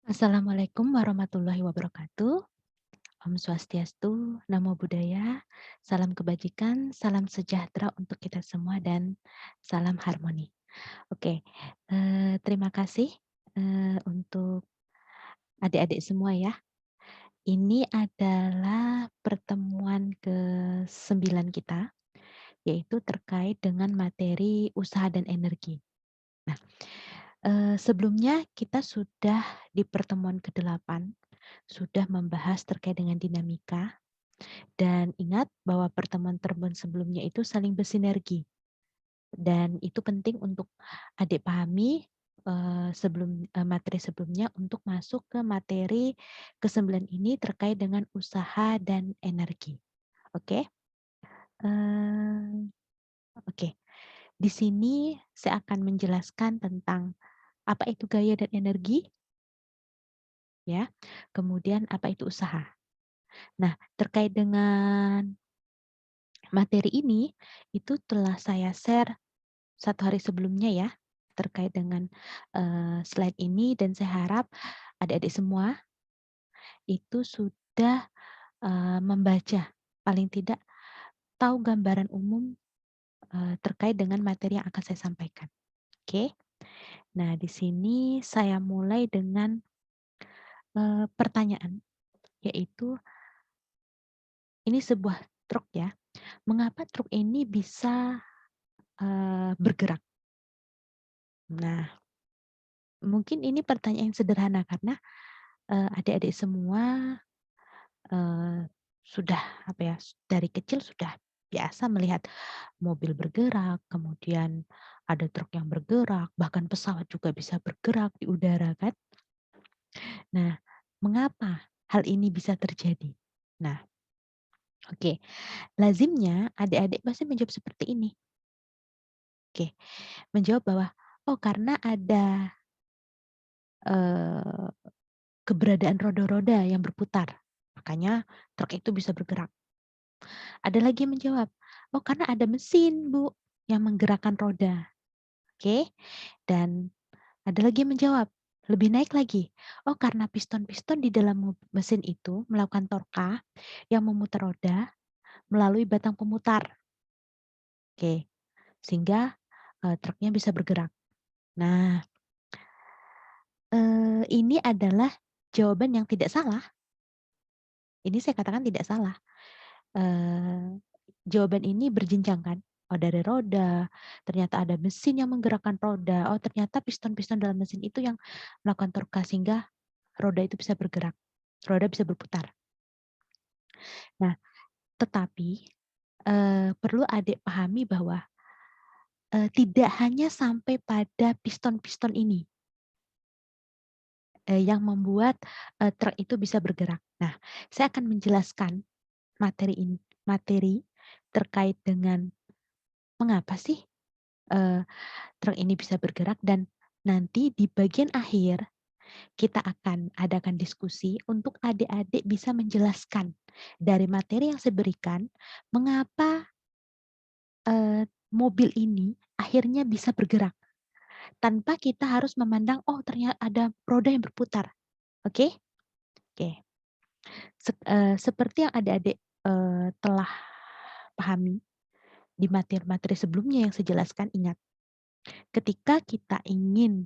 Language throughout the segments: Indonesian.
Assalamualaikum warahmatullahi wabarakatuh. Om Swastiastu, Namo Buddhaya, salam kebajikan, salam sejahtera untuk kita semua dan salam harmoni. Oke, terima kasih untuk adik-adik semua ya. Ini adalah pertemuan ke-9 kita, yaitu terkait dengan materi usaha dan energi. Nah, sebelumnya kita sudah di pertemuan ke-8 sudah membahas terkait dengan dinamika dan ingat bahwa pertemuan-pertemuan sebelumnya itu saling bersinergi dan itu penting untuk adik pahami materi sebelumnya untuk masuk ke materi ke-9 ini terkait dengan usaha dan energi. Oke? Oke. Di sini saya akan menjelaskan tentang apa itu gaya dan energi, ya. Kemudian apa itu usaha. Nah, terkait dengan materi ini, itu telah saya share 1 hari sebelumnya ya, terkait dengan, slide ini dan saya harap adik-adik semua itu sudah, membaca, paling tidak tahu gambaran umum, terkait dengan materi yang akan saya sampaikan. Oke. Nah, di sini saya mulai dengan, pertanyaan, yaitu ini sebuah truk ya, mengapa truk ini bisa, bergerak? Nah, mungkin ini pertanyaan yang sederhana karena, adik-adik semua, sudah apa ya, dari kecil sudah biasa melihat mobil bergerak, kemudian ada truk yang bergerak, bahkan pesawat juga bisa bergerak di udara kan. Nah, mengapa hal ini bisa terjadi? Nah, oke, lazimnya adik-adik pasti menjawab seperti ini. Oke, menjawab bahwa, "Oh, karena ada, eee, keberadaan roda-roda yang berputar, makanya truk itu bisa bergerak." Ada lagi yang menjawab, "Oh, karena ada mesin, Bu, yang menggerakkan roda." Oke. Dan ada lagi yang menjawab, lebih naik lagi, "Oh, karena piston-piston di dalam mesin itu melakukan torka yang memutar roda melalui batang pemutar." Oke, sehingga, truknya bisa bergerak. Nah, ini adalah jawaban yang tidak salah, ini saya katakan tidak salah. Jawaban ini berjenjang kan, oh dari roda, ternyata ada mesin yang menggerakkan roda, oh ternyata piston-piston dalam mesin itu yang melakukan torka sehingga roda itu bisa bergerak, roda bisa berputar. Nah, tetapi, perlu adik pahami bahwa, tidak hanya sampai pada piston-piston ini, yang membuat, truk itu bisa bergerak. Nah, saya akan menjelaskan materi terkait dengan mengapa sih, eee, truk ini bisa bergerak dan nanti di bagian akhir kita akan adakan diskusi untuk adik-adik bisa menjelaskan dari materi yang saya berikan, mengapa, mobil ini akhirnya bisa bergerak tanpa kita harus memandang, "Oh ternyata ada roda yang berputar." Oke? Oke. Seperti yang adik-adik, telah pahami di materi-materi sebelumnya yang saya jelaskan, ingat, ketika kita ingin,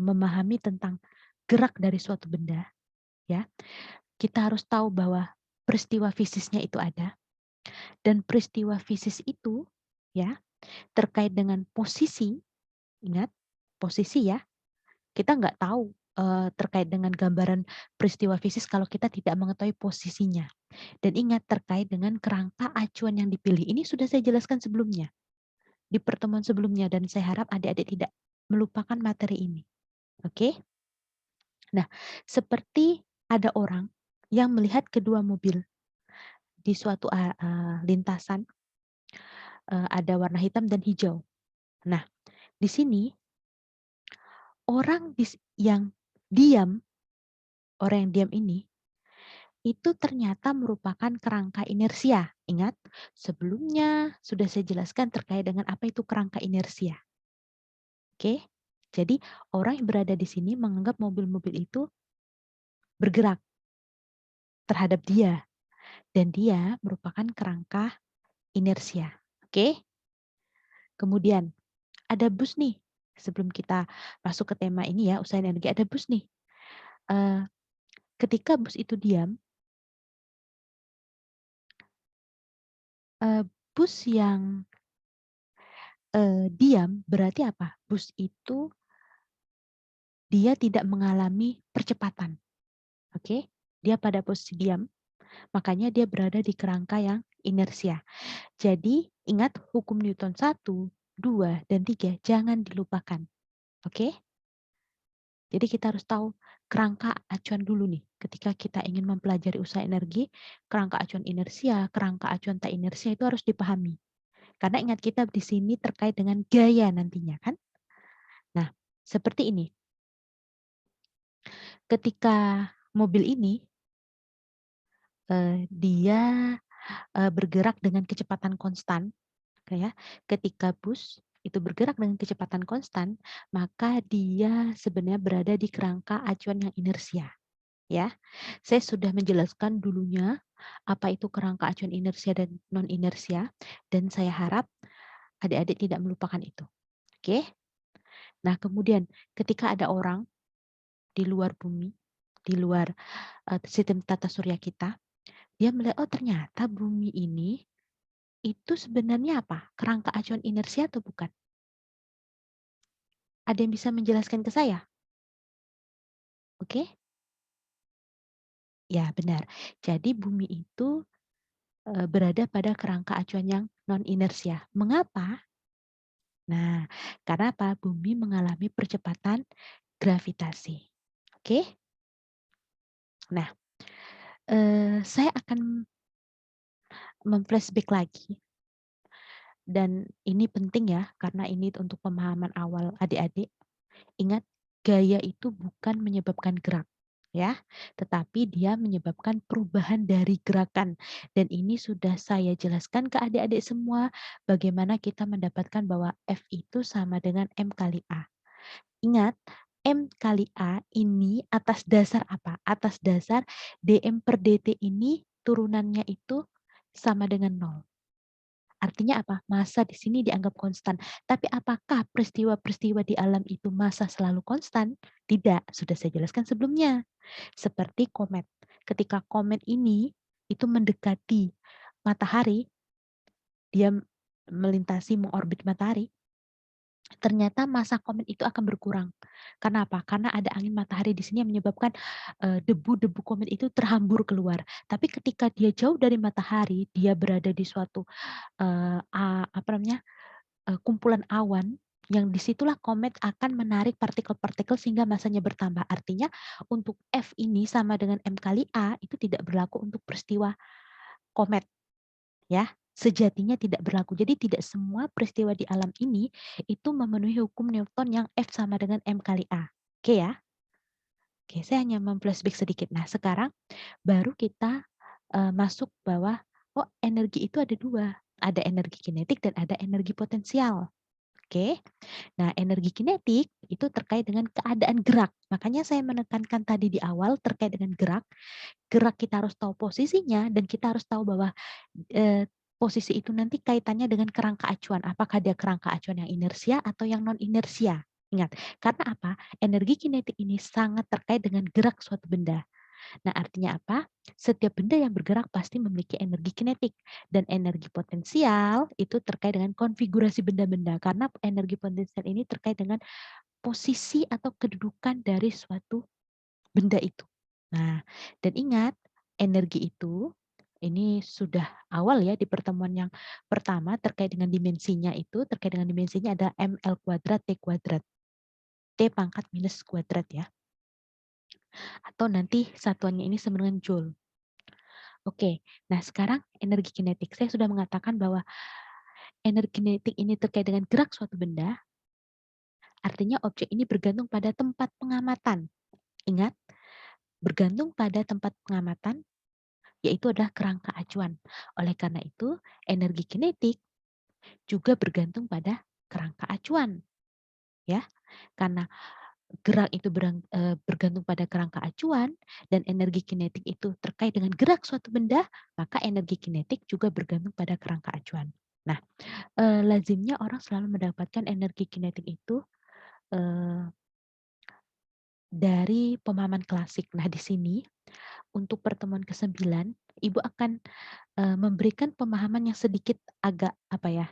memahami tentang gerak dari suatu benda, ya, kita harus tahu bahwa peristiwa fisisnya itu ada, dan peristiwa fisis itu, ya, terkait dengan posisi, ingat, posisi ya, kita nggak tahu, terkait dengan gambaran peristiwa fisis kalau kita tidak mengetahui posisinya. Dan ingat terkait dengan kerangka acuan yang dipilih, ini sudah saya jelaskan sebelumnya, di pertemuan sebelumnya dan saya harap adik-adik tidak melupakan materi ini, oke? Nah, seperti ada orang yang melihat kedua mobil di suatu lintasan, ada warna hitam dan hijau. Nah, di sini orang yang diam, orang yang diam ini, itu ternyata merupakan kerangka inersia. Ingat, sebelumnya sudah saya jelaskan terkait dengan apa itu kerangka inersia. Oke? Jadi orang yang berada di sini menganggap mobil-mobil itu bergerak terhadap dia dan dia merupakan kerangka inersia. Oke? Kemudian ada bus nih. Sebelum kita masuk ke tema ini ya, usaha energi, ada bus nih. Eh, ketika bus itu diam, bus yang diam berarti apa? Bus itu dia tidak mengalami percepatan. Oke? Dia pada posisi diam, makanya dia berada di kerangka yang inersia. Jadi ingat hukum Newton 1, 2, dan 3 jangan dilupakan. Oke? Jadi kita harus tahu kerangka acuan dulu nih. Ketika kita ingin mempelajari usaha energi, kerangka acuan inersia, kerangka acuan tak inersia itu harus dipahami. Karena ingat kita di sini terkait dengan gaya nantinya kan. Nah, seperti ini. Ketika mobil ini dia bergerak dengan kecepatan konstan, ya. Ketika bus itu bergerak dengan kecepatan konstan, maka dia sebenarnya berada di kerangka acuan yang inersia. Ya, saya sudah menjelaskan dulunya apa itu kerangka acuan inersia dan non inersia, dan saya harap adik-adik tidak melupakan itu. Oke? Nah, kemudian ketika ada orang di luar bumi, di luar sistem tata surya kita, dia melihat oh ternyata bumi ini itu sebenarnya apa? Kerangka acuan inersia atau bukan? Ada yang bisa menjelaskan ke saya? Oke? Ya, benar. Jadi bumi itu berada pada kerangka acuan yang non inersia. Mengapa? Nah, karena apa? Bumi mengalami percepatan gravitasi. Oke? Nah, saya akan memflashback lagi dan ini penting ya karena ini untuk pemahaman awal adik-adik. Ingat, gaya itu bukan menyebabkan gerak, ya, tetapi dia menyebabkan perubahan dari gerakan. Dan ini sudah saya jelaskan ke adik-adik semua, bagaimana kita mendapatkan bahwa F itu sama dengan M kali A. Ingat, M kali A ini atas dasar apa? Atas dasar dm per dt ini turunannya itu sama dengan 0. Artinya apa? Massa di sini dianggap konstan. Tapi apakah peristiwa-peristiwa di alam itu massa selalu konstan? Tidak, sudah saya jelaskan sebelumnya. Seperti komet. Ketika komet ini itu mendekati matahari, dia melintasi mengorbit matahari, ternyata massa komet itu akan berkurang. Karena apa? Karena ada angin matahari di sini yang menyebabkan debu-debu komet itu terhambur keluar. Tapi ketika dia jauh dari matahari, dia berada di suatu apa namanya kumpulan awan yang disitulah komet akan menarik partikel-partikel sehingga masanya bertambah. Artinya untuk F ini sama dengan M kali A itu tidak berlaku untuk peristiwa komet. Ya, sejatinya tidak berlaku. Jadi tidak semua peristiwa di alam ini itu memenuhi hukum Newton yang F sama dengan M kali A. Oke ya? Oke, saya hanya memflashback sedikit. Nah, sekarang baru kita masuk bahwa oh energi itu ada dua. Ada energi kinetik dan ada energi potensial. Oke. Nah, energi kinetik itu terkait dengan keadaan gerak. Makanya saya menekankan tadi di awal terkait dengan gerak. Gerak kita harus tahu posisinya dan kita harus tahu bahwa posisi itu nanti kaitannya dengan kerangka acuan. Apakah dia kerangka acuan yang inersia atau yang non inersia? Ingat, karena apa? Energi kinetik ini sangat terkait dengan gerak suatu benda. Nah, artinya apa? Setiap benda yang bergerak pasti memiliki energi kinetik dan energi potensial itu terkait dengan konfigurasi benda-benda karena energi potensial ini terkait dengan posisi atau kedudukan dari suatu benda itu. Nah, dan ingat energi itu ini sudah awal ya di pertemuan yang pertama terkait dengan dimensinya itu terkait dengan dimensinya ada ml kuadrat t kuadrat t pangkat minus kuadrat ya atau nanti satuannya ini sama dengan joule. Oke, nah sekarang energi kinetik. Saya sudah mengatakan bahwa energi kinetik ini terkait dengan gerak suatu benda, artinya objek ini bergantung pada tempat pengamatan. Ingat, bergantung pada tempat pengamatan, yaitu adalah kerangka acuan. Oleh karena itu, energi kinetik juga bergantung pada kerangka acuan. Ya, karena gerak itu bergantung pada kerangka acuan dan energi kinetik itu terkait dengan gerak suatu benda, maka energi kinetik juga bergantung pada kerangka acuan. Nah, lazimnya orang selalu mendapatkan energi kinetik itu eee, dari pemahaman klasik. Nah, di sini untuk pertemuan ke-9, Ibu akan, memberikan pemahaman yang sedikit agak apa ya,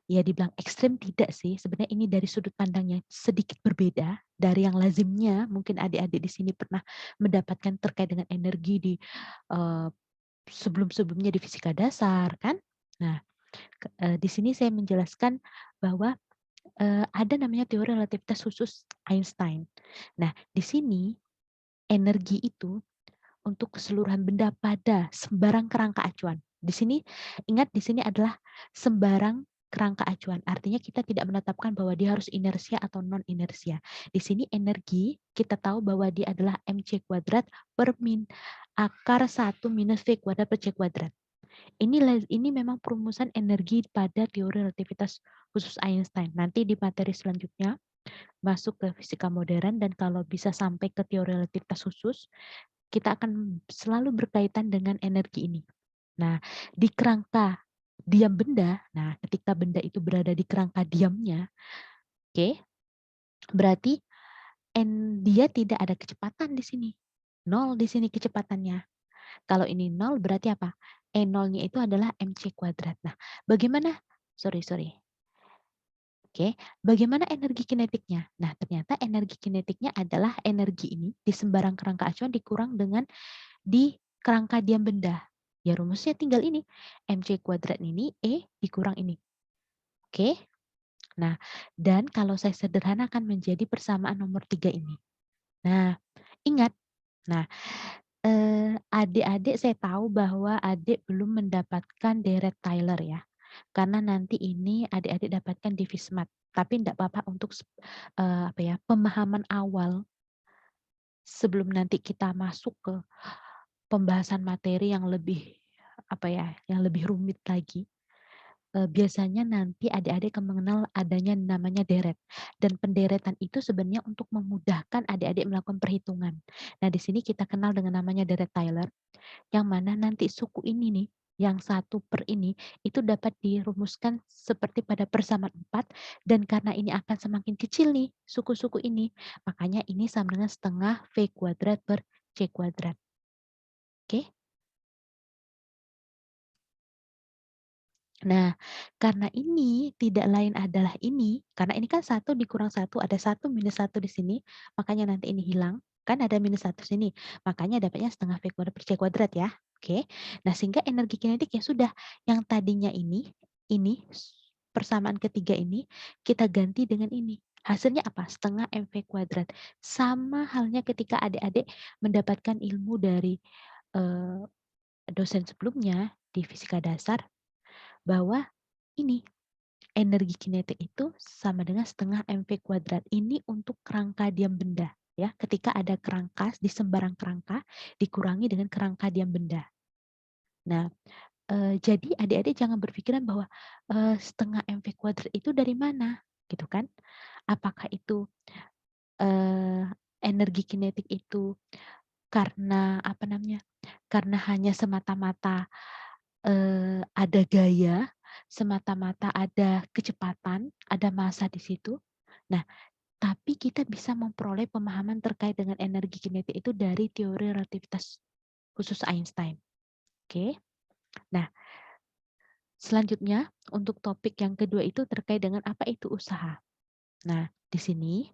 ya dibilang ekstrim tidak sih, sebenarnya ini dari sudut pandang yang sedikit berbeda dari yang lazimnya mungkin adik-adik di sini pernah mendapatkan terkait dengan energi di, eee, sebelum-sebelumnya di fisika dasar kan. Nah, di sini saya menjelaskan bahwa, ada namanya teori relativitas khusus Einstein. Nah, di sini energi itu untuk keseluruhan benda pada sembarang kerangka acuan. Di sini ingat di sini adalah sembarang kerangka acuan. Artinya kita tidak menetapkan bahwa dia harus inersia atau non inersia. Di sini energi kita tahu bahwa dia adalah mc kuadrat per akar 1 minus v kuadrat per c kuadrat. Ini memang perumusan energi pada teori relativitas khusus Einstein. Nanti di materi selanjutnya masuk ke fisika modern dan kalau bisa sampai ke teori relativitas khusus, kita akan selalu berkaitan dengan energi ini. Nah, di kerangka diam benda, nah ketika benda itu berada di kerangka diamnya, oke, berarti dia tidak ada kecepatan di sini. Nol di sini kecepatannya. Kalau ini nol berarti apa? E0-nya itu adalah mc kuadrat. Nah, bagaimana? Sorry. Oke, bagaimana energi kinetiknya? Nah, ternyata energi kinetiknya adalah energi ini di sembarang kerangka acuan dikurang dengan di kerangka diam benda. Ya rumusnya tinggal ini. mc kuadrat ini E dikurang ini. Oke. Nah, dan kalau saya sederhanakan menjadi persamaan nomor 3 ini. Nah, ingat. Nah, adik-adik saya tahu bahwa adik belum mendapatkan deret Taylor ya. Karena nanti ini adik-adik dapatkan di Fismat. Tapi tidak apa-apa untuk apa ya, pemahaman awal sebelum nanti kita masuk ke pembahasan materi yang lebih apa ya, yang lebih rumit lagi. Biasanya nanti adik-adik akan mengenal adanya namanya deret dan penderetan itu sebenarnya untuk memudahkan adik-adik melakukan perhitungan. Nah, di sini kita kenal dengan namanya deret Taylor, yang mana nanti suku ini nih, yang 1 per ini, itu dapat dirumuskan seperti pada persamaan 4 dan karena ini akan semakin kecil nih suku-suku ini, makanya ini sama dengan setengah V kuadrat per C kuadrat. Oke? Nah, karena ini tidak lain adalah ini, karena ini kan 1 dikurang 1, ada 1 minus 1 di sini, makanya nanti ini hilang, kan ada minus 1 sini, makanya dapatnya setengah V kuadrat per C kuadrat ya. Oke. Nah, sehingga energi kinetik ya sudah, yang tadinya ini, persamaan ketiga ini, kita ganti dengan ini. Hasilnya apa? Setengah MV kuadrat. Sama halnya ketika adik-adik mendapatkan ilmu dari eh, dosen sebelumnya di fisika dasar, bahwa ini energi kinetik itu sama dengan setengah mv kuadrat. Ini untuk kerangka diam benda ya. Ketika ada kerangka di sembarang kerangka dikurangi dengan kerangka diam benda. Nah, jadi adik-adik jangan berpikiran bahwa setengah mv kuadrat itu dari mana, gitu kan? Apakah itu energi kinetik itu karena apa namanya? Karena hanya semata-mata ada gaya, semata-mata ada kecepatan, ada massa di situ. Nah, tapi kita bisa memperoleh pemahaman terkait dengan energi kinetik itu dari teori relativitas khusus Einstein. Oke. Nah, selanjutnya untuk topik yang kedua itu terkait dengan apa itu usaha. Nah, di sini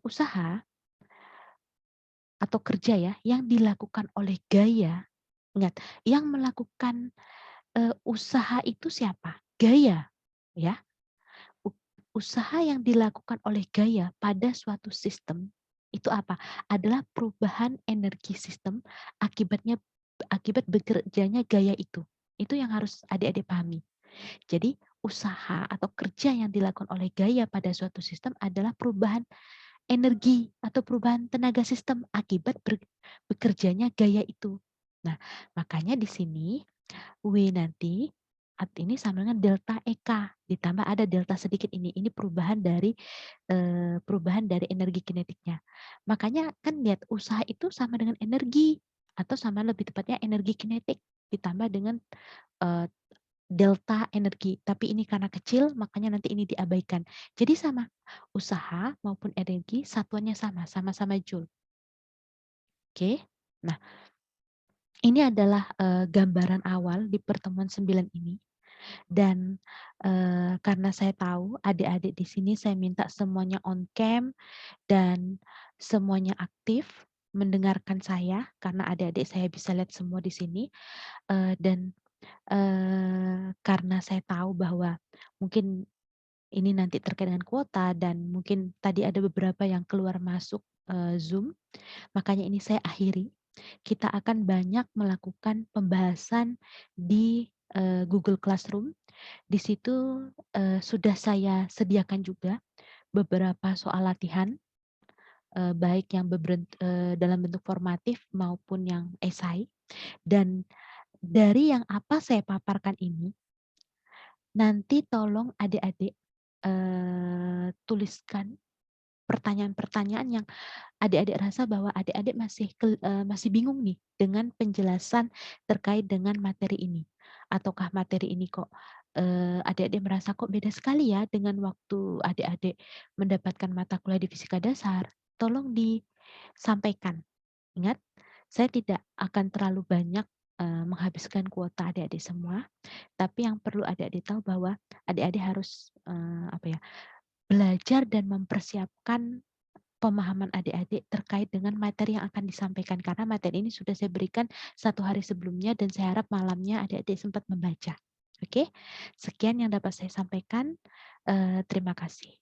usaha atau kerja ya yang dilakukan oleh gaya. Ingat, yang melakukan usaha itu siapa? Gaya, ya. Usaha yang dilakukan oleh gaya pada suatu sistem itu apa? Adalah perubahan energi sistem akibat bekerjanya gaya itu. Itu yang harus adik-adik pahami. Jadi usaha atau kerja yang dilakukan oleh gaya pada suatu sistem adalah perubahan energi atau perubahan tenaga sistem akibat bekerjanya gaya itu. Nah, makanya di sini W nanti ini sama dengan delta EK, ditambah ada delta sedikit ini. Ini perubahan dari energi kinetiknya. Makanya kan lihat usaha itu sama dengan energi, atau sama lebih tepatnya energi kinetik ditambah dengan eee, delta energi. Tapi ini karena kecil, makanya nanti ini diabaikan. Jadi sama, usaha maupun energi satuannya sama, sama-sama joule. Oke. Nah, ini adalah, gambaran awal di pertemuan 9 ini. Dan, karena saya tahu adik-adik di sini saya minta semuanya on cam dan semuanya aktif mendengarkan saya, karena adik-adik saya bisa lihat semua di sini, dan, karena saya tahu bahwa mungkin ini nanti terkait dengan kuota dan mungkin tadi ada beberapa yang keluar masuk, Zoom, makanya ini saya akhiri. Kita akan banyak melakukan pembahasan di, Google Classroom. Di situ, sudah saya sediakan juga beberapa soal latihan, baik yang dalam bentuk formatif maupun yang esai. Dan dari yang apa saya paparkan ini, nanti tolong adik-adik, tuliskan pertanyaan-pertanyaan yang adik-adik rasa bahwa adik-adik masih bingung nih dengan penjelasan terkait dengan materi ini. Ataukah materi ini kok, adik-adik merasa kok beda sekali ya dengan waktu adik-adik mendapatkan mata kuliah di fisika dasar, tolong disampaikan. Ingat, saya tidak akan terlalu banyak, menghabiskan kuota adik-adik semua, tapi yang perlu adik-adik tahu bahwa adik-adik harus, belajar dan mempersiapkan pemahaman adik-adik terkait dengan materi yang akan disampaikan, karena materi ini sudah saya berikan 1 hari sebelumnya dan saya harap malamnya adik-adik sempat membaca. Oke, sekian yang dapat saya sampaikan, terima kasih.